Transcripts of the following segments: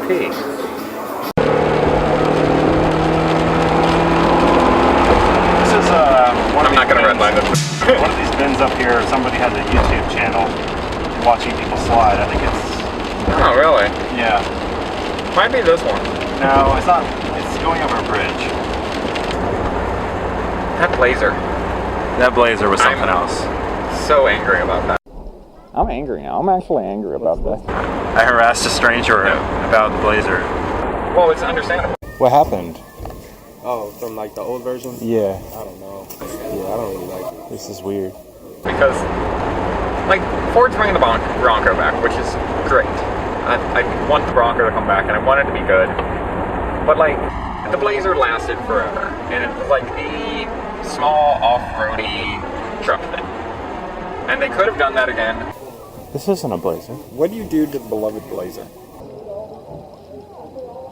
pee. This is I'm not gonna redline this. one of these bins up here. Somebody has a YouTube channel watching people slide. I think it's. Oh, really? Yeah. Might be this one. No, it's not. It's going over a bridge. That Blazer. That Blazer was something else. So angry about that. I'm angry now. I'm actually angry about this. I harassed a stranger about the Blazer. Well, it's understandable. What happened? Oh, from like the old version? Yeah. I don't know. Yeah, I don't really like it. This is weird. Because, like, Ford's bringing the Bronco back, which is great. I want the Bronco to come back, and I want it to be good. But, like, the Blazer lasted forever. And it was like the small off-roady truck thing. And they could have done that again. This isn't a Blazer. What do you do to the beloved Blazer?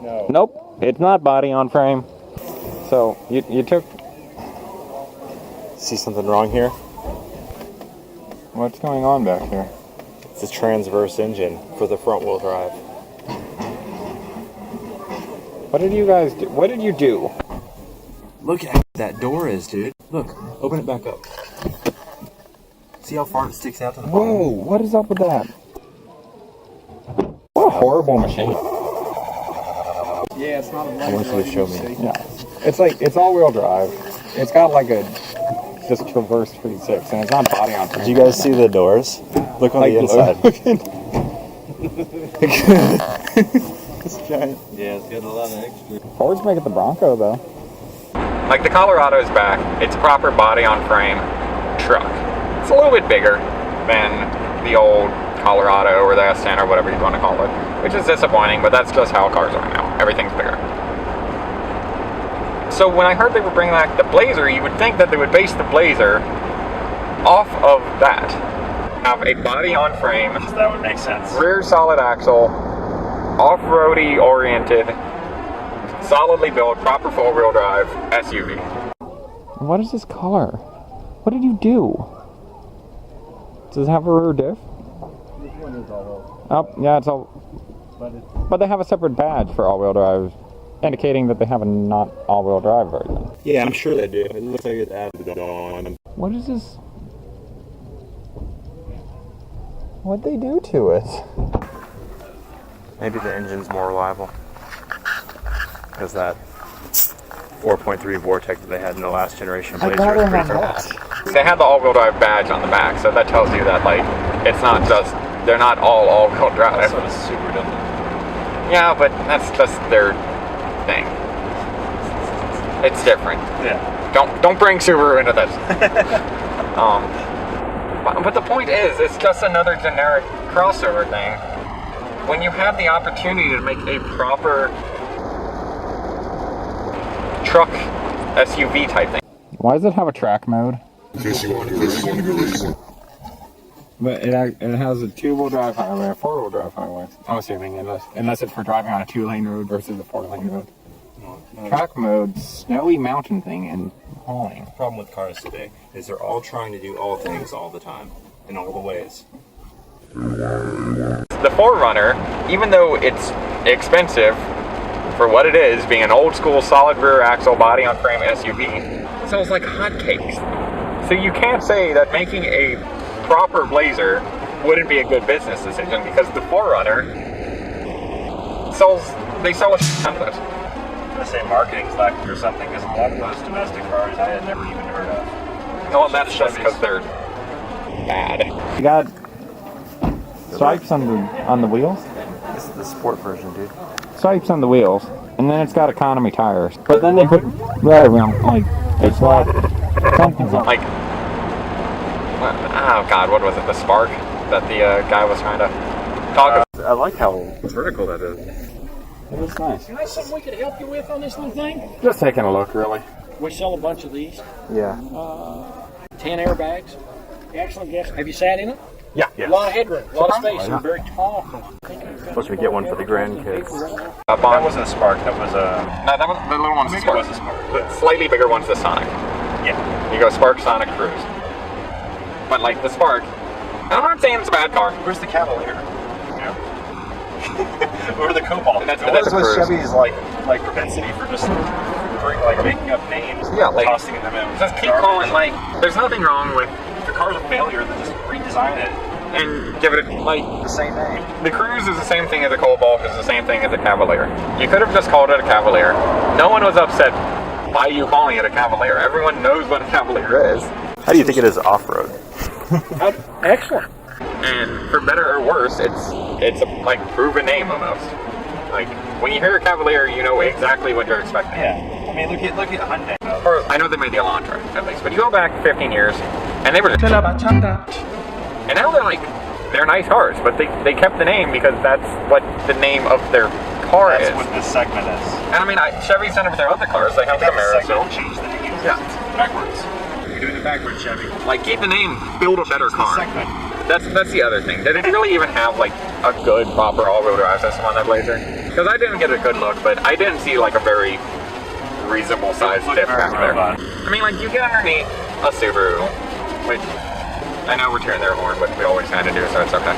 No. Nope. It's not body on frame. So, you took... See something wrong here? What's going on back here? It's a transverse engine for the front wheel drive. What did you guys do? What did you do? Look at that door is, dude. Look, open it back up. See how far it sticks out to the bottom? Whoa, what is up with that? What a horrible machine. Yeah, it's not a I want you to show me. Yeah. It's like, it's all-wheel drive. It's got like a just Traverse 3.6, and it's not body on frame. Did you guys see the doors? Look on Like the inside. It's giant. Yeah, it's got a lot of extra. Ford's making the Bronco, though. Like, the Colorado's back. It's proper body on frame truck. It's a little bit bigger than the old Colorado or the S10 or whatever you want to call it, which is disappointing, but that's just how cars are now. Everything's bigger. So when I heard they were bringing back the Blazer, you would think that they would base the Blazer off of that. Have a body on frame, That would make sense. rear solid axle, off-roady oriented, solidly built, proper four-wheel drive SUV. What is this color? What did you do? Does it have a rear diff? This one is all Oh, yeah, it's all... But they have a separate badge for all-wheel drive, indicating that they have a not all-wheel drive version. Yeah, I'm sure they do. It looks like it's added on. What is this? What'd they do to it? Maybe the engine's more reliable. Because that 4.3 Vortec that they had in the last generation Blazer is pretty fast. They had the all-wheel drive badge on the back, so that tells you that, like, it's not just, they're not all-wheel drive. That's what Super does. Yeah, but that's just their thing. It's different. Yeah. Don't bring Subaru into this. But the point is, it's just another generic crossover thing. When you have the opportunity to make a proper truck SUV type thing. Why does it have a track mode? But it has a two-wheel drive highway, a four-wheel drive highway. I'm assuming, unless it's for driving on a two-lane road versus a four-lane road. Track mode, snowy mountain thing, and hauling. The problem with cars today is they're all trying to do all things all the time, in all the ways. The 4Runner, even though it's expensive for what it is, being an old school solid rear axle body on frame SUV, sells like hotcakes. So you can't say that making a proper Blazer wouldn't be a good business decision, because the 4Runner they sell a ton of it. I say marketing's lacking or something, because a lot of those domestic cars I had never even heard of. No, and that's just because they're bad. You got stripes on the wheels? This is the sport version, dude. Stripes on the wheels, and then it's got economy tires. But then they put right around, like, it's like something's on. Like, oh god, what was it? The Spark that the guy was trying to talk about. I like how vertical that is. It looks nice. Is that something we could help you with on this little thing? Just taking a look, really. We sell a bunch of these. Yeah. 10 airbags. Excellent guess. Have you sat in it? Yeah. A lot of headroom, a lot of space, and very tall. Supposed to get one for the grandkids. That wasn't a Spark, that was a... No, that was the little one's the Spark. was a Spark. The slightly bigger one's the Sonic. Yeah. You go Spark, Sonic, Cruise. But like the Spark, I'm not saying it's a bad car. Where's the Cavalier? or the Cobalt. That's What a was cruise. Chevy's like propensity for just making up names, Yeah, and like, tossing them in. just keep calling, like, there's nothing wrong with If the car's a failure, then just redesign it. and give it like The same name. the Cruise is the same thing as a Cobalt, is the same thing as a Cavalier. You could have just called it a Cavalier. No one was upset by you calling it a Cavalier. Everyone knows what a Cavalier is. How do you think it is off-road? Excellent. And for better or worse, it's a like proven name almost. Like when you hear a Cavalier, you know exactly what you're expecting. Yeah. I mean, look at Hyundai. Or I know they made the Elantra at least, but you go back 15 years, and they were. And now they're nice cars, but they kept the name because that's what the name of their car That's is. what this segment is. And I mean, Chevy's done it with their other cars. They have the Camero, so Change the name. yeah. Backwards. You're doing it backwards, Chevy. Like keep the name, build a better car. Segment. That's the other thing. They didn't really even have like a good proper all-wheel drive system on that Blazer. Because I didn't get a good look, but I didn't see like a very reasonable size Look dip very back there. robot. I mean, like you get underneath a Subaru, which I know we're tearing their horn, but we always had to do, so it's okay.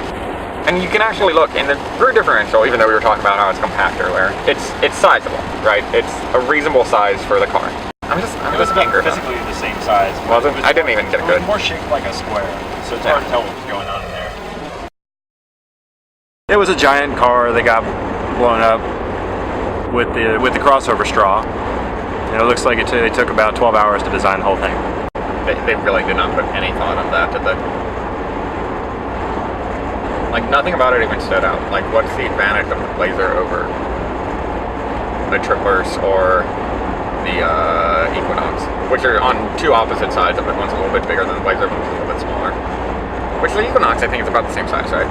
And you can actually look in the rear differential, even though we were talking about how it's compact earlier. It's sizable, right? It's a reasonable size for the car. I'm just It was angry about about it. physically the same size. Was it? I didn't even get a It was good. more shaped like a square, so it's hard to tell what was going on in there. It was a giant car that got blown up with the crossover straw. And it looks like they took about 12 hours to design the whole thing. They really did not put any thought of that, did they? Like, nothing about it even stood out. Like, what's the advantage of the Blazer over the Traverse or the Equinox? Which are on two opposite sides of it. One's a little bit bigger than the Blazer, one's a little bit smaller. Which the Equinox, I think, is about the same size, right?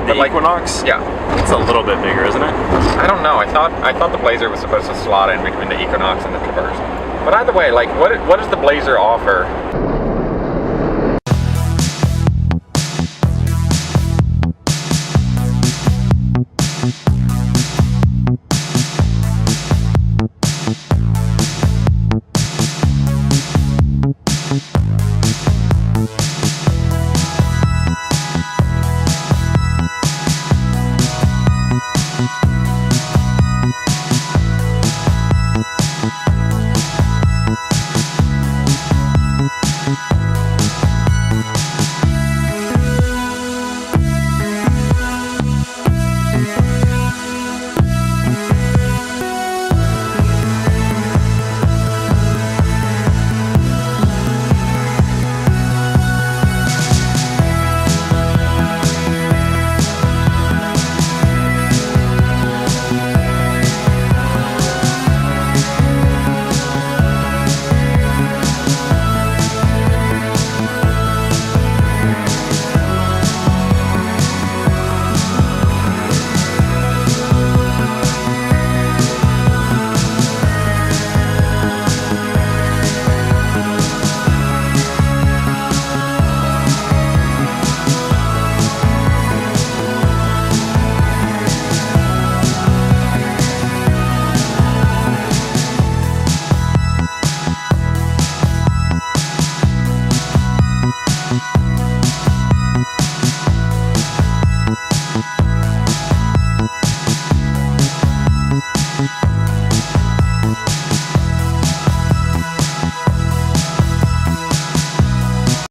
The But, like, Equinox? Yeah. It's a little bit bigger, isn't it? I don't know. I thought the Blazer was supposed to slot in between the Equinox and the Traverse. But either way, like, what does the Blazer offer